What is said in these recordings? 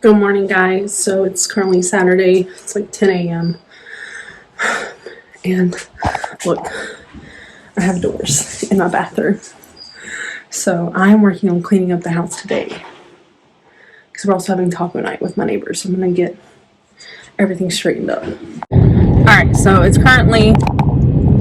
Good morning, guys. So it's currently Saturday. It's like 10 a.m. And look, I have doors in my bathroom. So I'm working on cleaning up the house today because we're also having taco night with my neighbors. So I'm going to get everything straightened up. Alright, so it's currently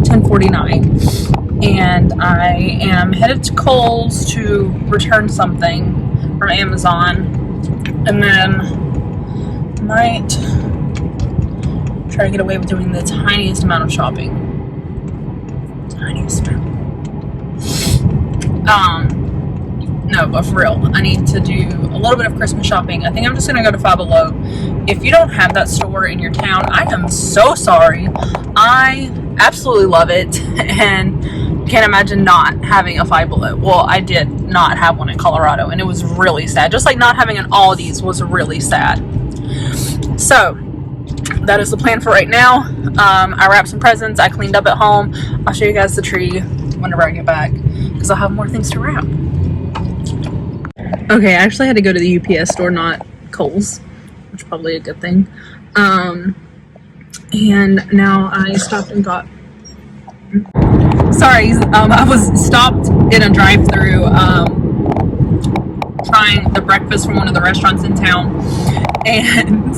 10:49 and I am headed to Kohl's to return something from Amazon. And then might try to get away with doing the tiniest amount of shopping. Tiniest amount. No, but for real, I need to do a little bit of Christmas shopping. I think I'm just gonna go to Five Below. If you don't have that store in your town, I am so sorry. I absolutely love it and can't imagine not having a Five Below. Well, I did not have one in Colorado and it was really sad. Just like not having an Aldi's was really sad. So that is the plan for right now. I wrapped some presents. I cleaned up at home. I'll show you guys the tree whenever I get back because I'll have more things to wrap. Okay, I actually had to go to the UPS store, not Kohl's, which is probably a good thing. And now I stopped and got... Sorry, I was stopped in a drive-thru trying the breakfast from one of the restaurants in town, and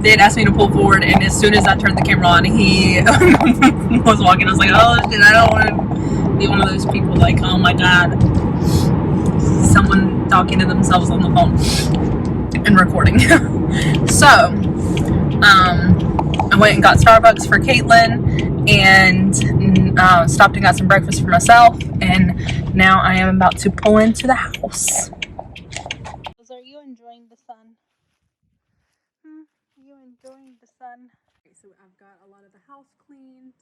they had asked me to pull forward, and as soon as I turned the camera on, he was walking. I was like, oh shit, I don't want to be one of those people like, oh my god, someone talking to themselves on the phone and recording. So I went and got Starbucks for Caitlin and stopped and got some breakfast for myself, and now I am about to pull into the house. Are you enjoying the sun? Are you enjoying the sun? Okay, so I've got a lot of the house cleaned.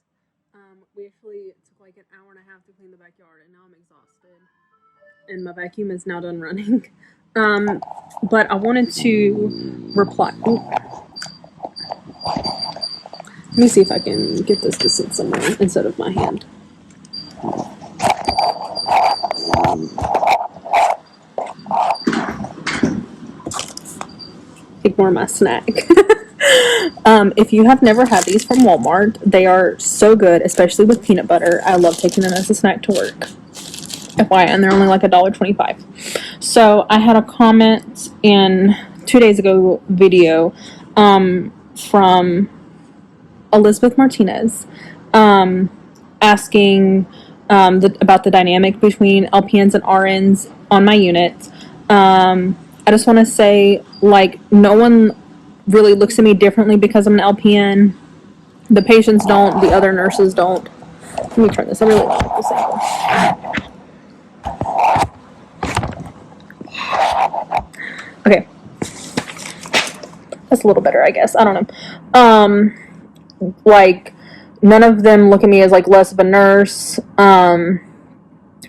We actually took like an hour and a half to clean the backyard, and now I'm exhausted. And my vacuum is now done running. But I wanted to reply. Let me see if I can get this to sit somewhere instead of my hand. Ignore my snack. If you have never had these from Walmart, they are so good, especially with peanut butter. I love taking them as a snack to work. FYI, and they're only like $1.25. So I had a comment in 2 days ago video from Elizabeth Martinez asking about the dynamic between LPNs and RNs on my unit. I just want to say, like, no one really looks at me differently because I'm an LPN. The patients don't, the other nurses don't. Let me turn this. I really like this angle. Okay. That's a little better, I guess. I don't know. Like, none of them look at me as, like, less of a nurse. No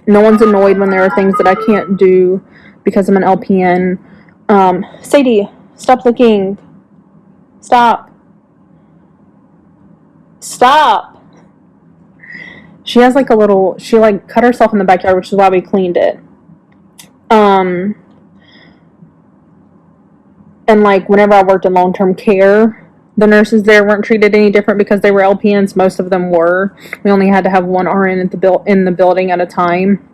one's annoyed when there are things that I can't do because I'm an LPN. Sadie, stop looking. Stop. Stop. She has, like, a little... She, like, cut herself in the backyard, which is why we cleaned it. And, like, whenever I worked in long-term care, the nurses there weren't treated any different because they were LPNs. Most of them were. We only had to have one RN at in the building at a time.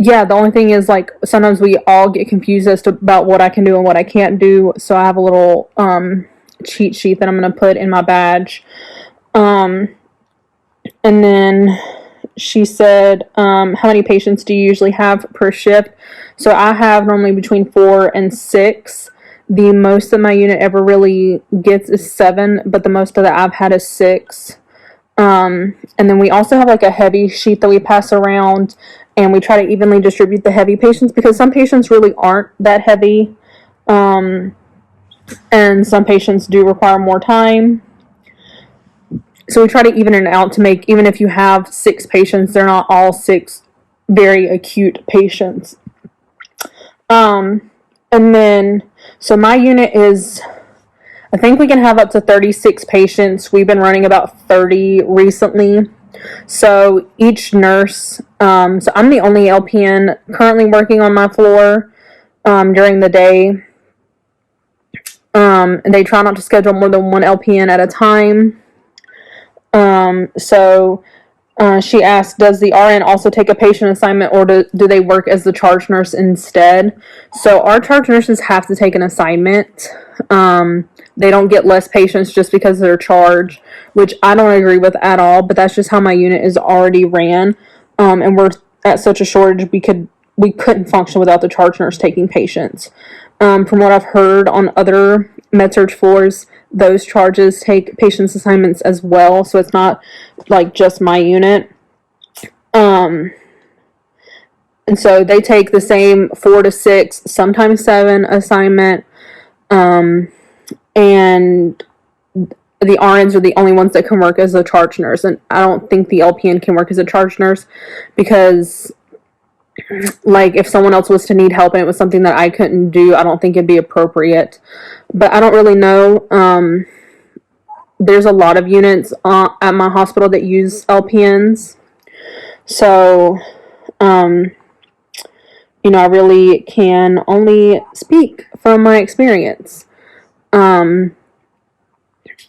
Yeah, the only thing is, like, sometimes we all get confused as to about what I can do and what I can't do. So I have a little cheat sheet that I'm going to put in my badge. And then... She said, how many patients do you usually have per shift? So I have normally between 4 and 6. The most that my unit ever really gets is 7, but the most that I've had is 6. And then we also have like a heavy sheet that we pass around, and we try to evenly distribute the heavy patients because some patients really aren't that heavy. And some patients do require more time. So we try to even it out to make, even if you have 6 patients, they're not all 6 very acute patients. And then, so my unit is, I think we can have up to 36 patients. We've been running about 30 recently. So each nurse, so I'm the only LPN currently working on my floor during the day. And they try not to schedule more than one LPN at a time. So she asked, does the RN also take a patient assignment, or do they work as the charge nurse instead? So our charge nurses have to take an assignment. They don't get less patients just because they're charged, which I don't agree with at all, but that's just how my unit is already ran. And we're at such a shortage, we couldn't function without the charge nurse taking patients. From what I've heard on other med-surg floors, those charges take patients' assignments as well, so it's not like just my unit. And so they take the same 4 to 6, sometimes 7 assignment. And the RNs are the only ones that can work as a charge nurse. And I don't think the LPN can work as a charge nurse because, like, if someone else was to need help and it was something that I couldn't do, I don't think it'd be appropriate. But I don't really know. There's a lot of units at my hospital that use LPNs. So, I really can only speak from my experience.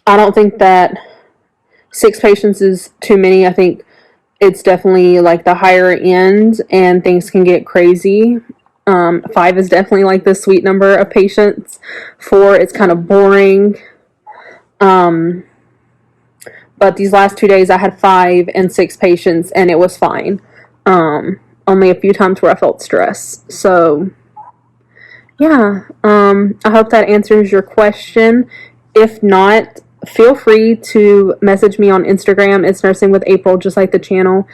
I don't think that 6 patients is too many. I think it's definitely like the higher end and things can get crazy. 5 is definitely like the sweet number of patients. 4, it's kind of boring. But these last 2 days I had 5 and 6 patients and it was fine. Only a few times where I felt stress. So yeah, I hope that answers your question. If not, feel free to message me on Instagram. It's Nursing with April, just like the channel.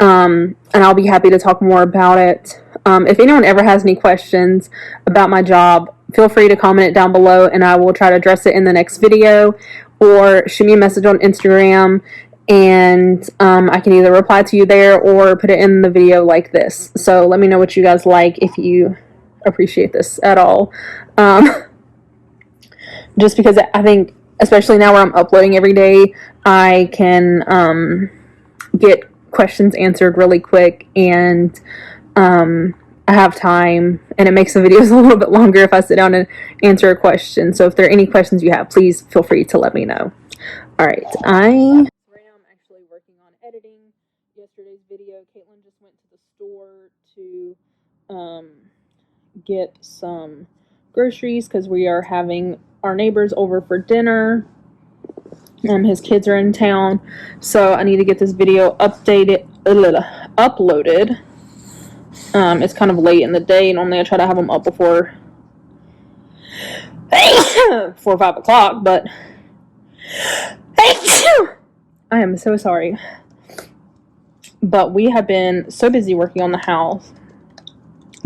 And I'll be happy to talk more about it. If anyone ever has any questions about my job, feel free to comment it down below and I will try to address it in the next video, or shoot me a message on Instagram and I can either reply to you there or put it in the video like this. So let me know what you guys like, if you appreciate this at all. Just because I think, especially now where I'm uploading every day, I can get questions answered really quick, and I have time, and it makes the videos a little bit longer if I sit down and answer a question. So if there are any questions you have, please feel free to let me know. All right, right now I'm actually working on editing yesterday's video. Caitlin just went to the store to get some groceries because we are having our neighbors over for dinner. His kids are in town, so I need to get this video uploaded. It's kind of late in the day. Normally I try to have them up before 4 or 5 o'clock, but I am so sorry. But we have been so busy working on the house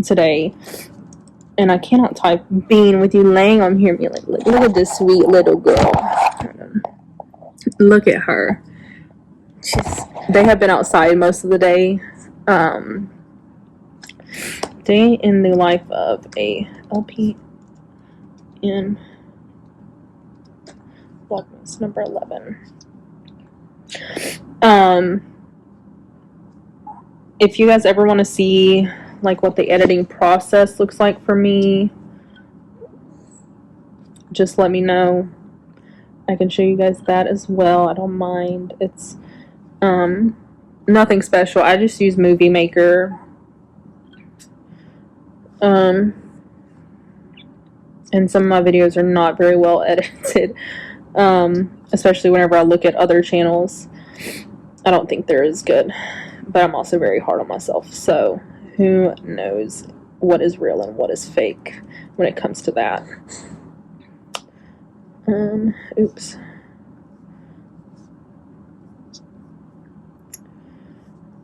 today, and I cannot type being with you laying on here. Like, look at this sweet little girl. Look at her. They have been outside most of the day. Day in the life of a LPN. Vlogmas number 11. If you guys ever want to see like what the editing process looks like for me, just let me know. I can show you guys that as well. I don't mind. It's nothing special. I just use Movie Maker. And some of my videos are not very well edited. Especially whenever I look at other channels. I don't think they're as good. But I'm also very hard on myself. So who knows what is real and what is fake when it comes to that. Oops.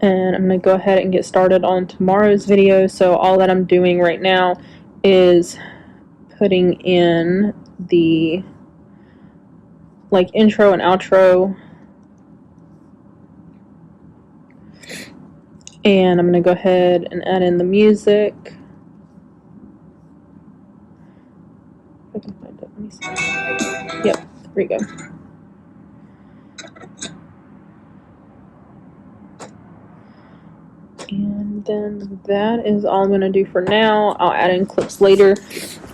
And I'm going to go ahead and get started on tomorrow's video. So all that I'm doing right now is putting in the like intro and outro. And I'm going to go ahead and add in the music. If I can find it. Let me see. Yep, there we go. And then that is all I'm going to do for now. I'll add in clips later.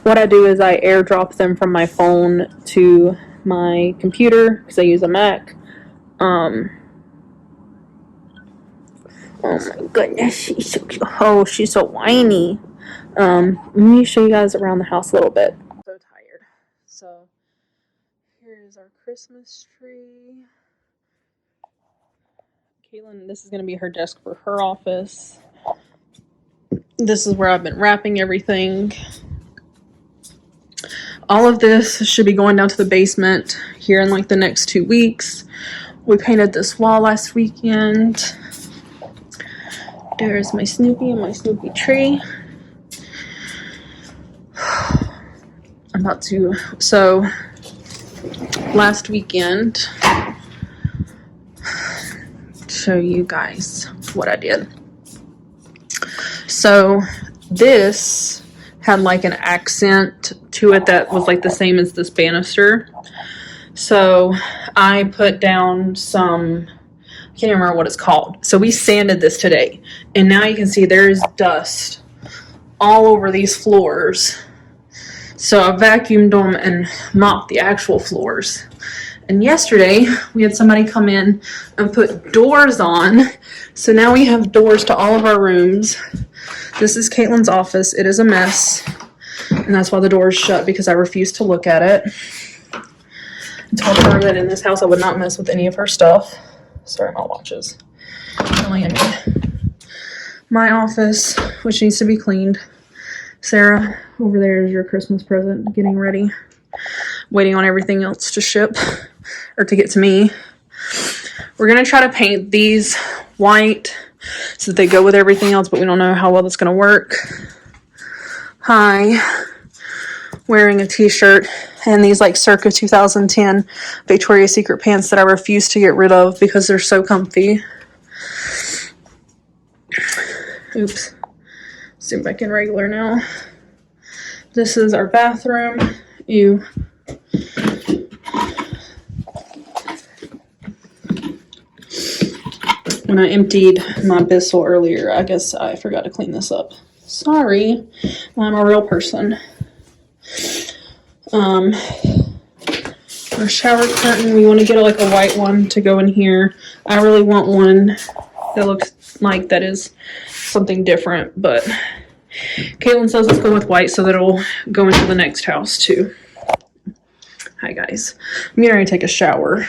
What I do is I airdrop them from my phone to my computer because I use a Mac. Oh my goodness, she's so whiny. Let me show you guys around the house a little bit. I'm so tired. So here is our Christmas tree. Caitlin, this is going to be her desk for her office. This is where I've been wrapping everything. All of this should be going down to the basement here in like the next 2 weeks. We painted this wall last weekend. There's my Snoopy and my Snoopy tree. I'm about to, so last weekend, show you guys what I did. So this had like an accent to it that was like the same as this banister. So I put down some, I can't remember what it's called. So we sanded this today, and now you can see there's dust all over these floors. So I vacuumed them and mopped the actual floors. And yesterday we had somebody come in and put doors on. So now we have doors to all of our rooms. This is Caitlin's office. It is a mess. And that's why the door is shut, because I refuse to look at it. I told her that in this house I would not mess with any of her stuff. Sorry, my watches. My office, which needs to be cleaned. Sarah, over there is your Christmas present, getting ready. Waiting on everything else to ship, or to get to me. We're going to try to paint these white so that they go with everything else, but we don't know how well that's going to work. Hi. Wearing a t-shirt and these like circa 2010 Victoria's Secret pants that I refuse to get rid of because they're so comfy. Oops. Zoom back in regular now. This is our bathroom. Ew. When I emptied my Bissell earlier, I guess I forgot to clean this up. Sorry. I'm a real person. Our shower curtain, we want to get like a white one to go in here. I really want one that looks like that is something different, but Caitlin says let's go with white so that it'll go into the next house too. Hi guys. I'm getting ready to take a shower.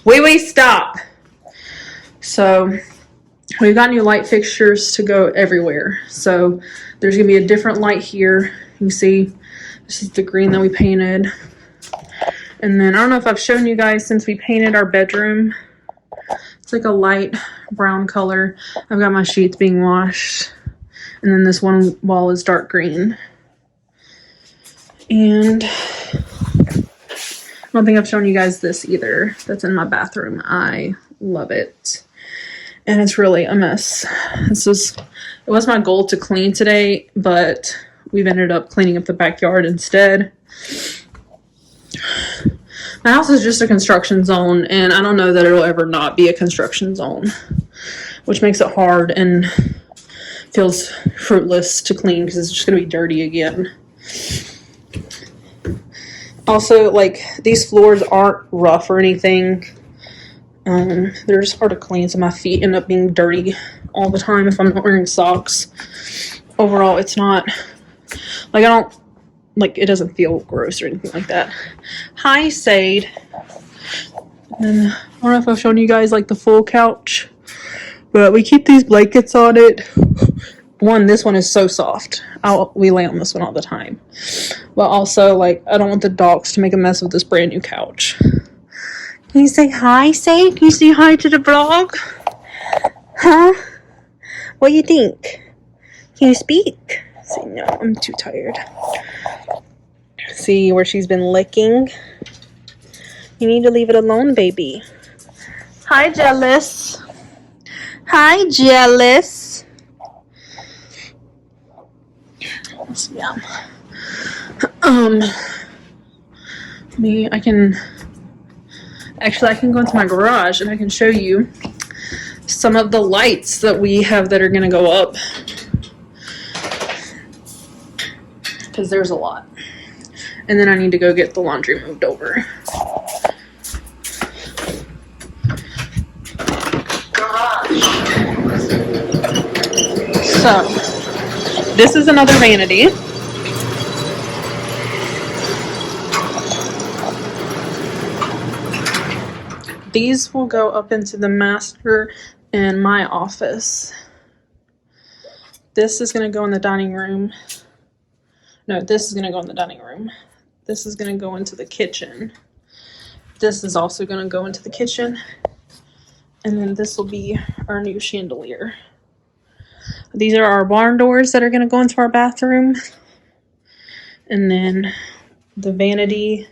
Wait, stop! So we've got new light fixtures to go everywhere. So there's going to be a different light here. You can see this is the green that we painted. And then I don't know if I've shown you guys since we painted our bedroom. It's like a light brown color. I've got my sheets being washed. And then this one wall is dark green. And I don't think I've shown you guys this either. That's in my bathroom. I love it. And it's really a mess. It was my goal to clean today, but we've ended up cleaning up the backyard instead. My house is just a construction zone, and I don't know that it'll ever not be a construction zone, which makes it hard and feels fruitless to clean because it's just going to be dirty again. Also, like, these floors aren't rough or anything. They're just hard to clean, so my feet end up being dirty all the time if I'm not wearing socks. Overall, it's not, like, it doesn't feel gross or anything like that. Hi, Sade. And I don't know if I've shown you guys, like, the full couch, but we keep these blankets on it. This one is so soft. We lay on this one all the time. But also, like, I don't want the dogs to make a mess with this brand new couch. Can you say hi, Sade? Can you say hi to the vlog? Huh? What do you think? Can you speak? Say no, I'm too tired. See where she's been licking? You need to leave it alone, baby. Hi, Jealous. Hi, Jealous. Yeah. I can go into my garage and I can show you some of the lights that we have that are going to go up. Because there's a lot. And then I need to go get the laundry moved over. So, this is another vanity. These will go up into the master and my office. This is going to go in the dining room. No, this is going to go in the dining room. This is going to go into the kitchen. This is also going to go into the kitchen. And then this will be our new chandelier. These are our barn doors that are going to go into our bathroom. And then the vanity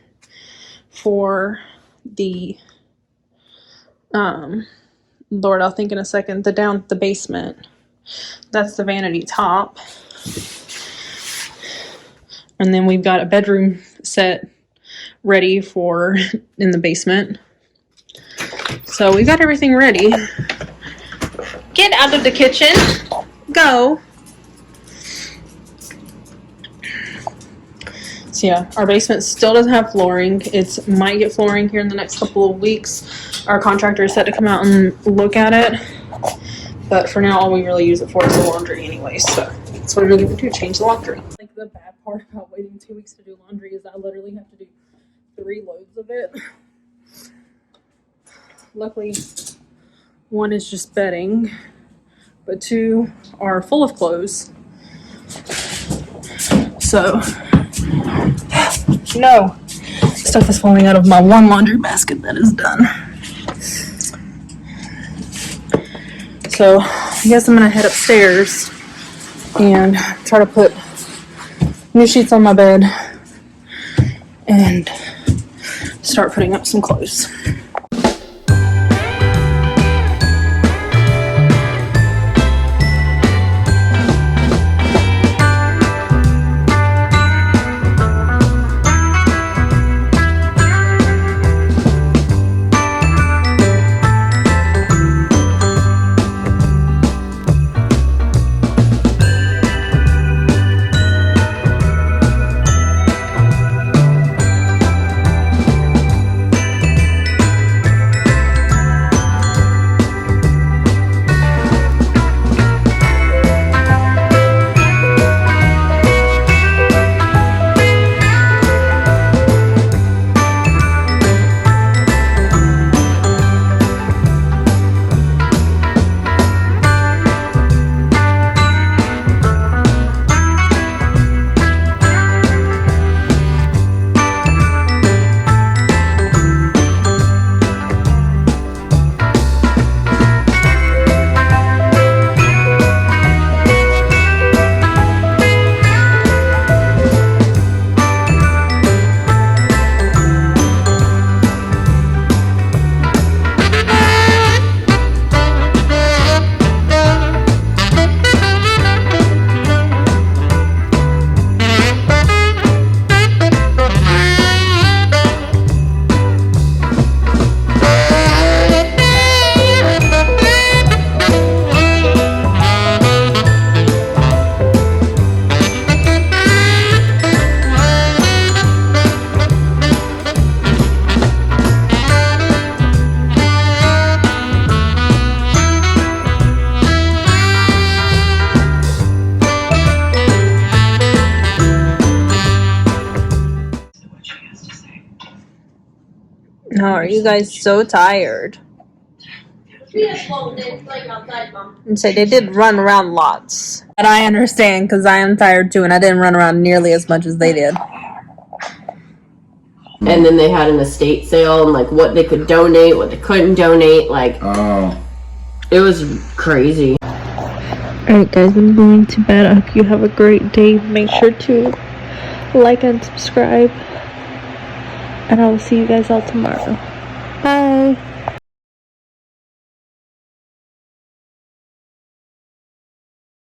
for the, Lord, I'll think in a second, the basement. That's the vanity top. And then we've got a bedroom set ready for in the basement. So we've got everything ready. Get out of the kitchen. Go. So yeah, our basement still doesn't have flooring. It might get flooring here in the next couple of weeks. Our contractor is set to come out and look at it. But for now, all we really use it for is the laundry anyway. So that's what I'm going to do, change the laundry. Like the bad part about waiting 2 weeks to do laundry is I literally have to do 3 loads of it. Luckily, 1 is just bedding, but 2 are full of clothes. So, no, stuff is falling out of my 1 laundry basket that is done. So, I guess I'm gonna head upstairs and try to put new sheets on my bed and start putting up some clothes. How are you guys so tired? And say they did run around lots. And I understand because I am tired too, and I didn't run around nearly as much as they did. And then they had an estate sale and like what they could donate, what they couldn't donate, like it was crazy. Alright guys, I'm going to bed. I hope you have a great day. Make sure to like and subscribe. And I will see you guys all tomorrow. Bye.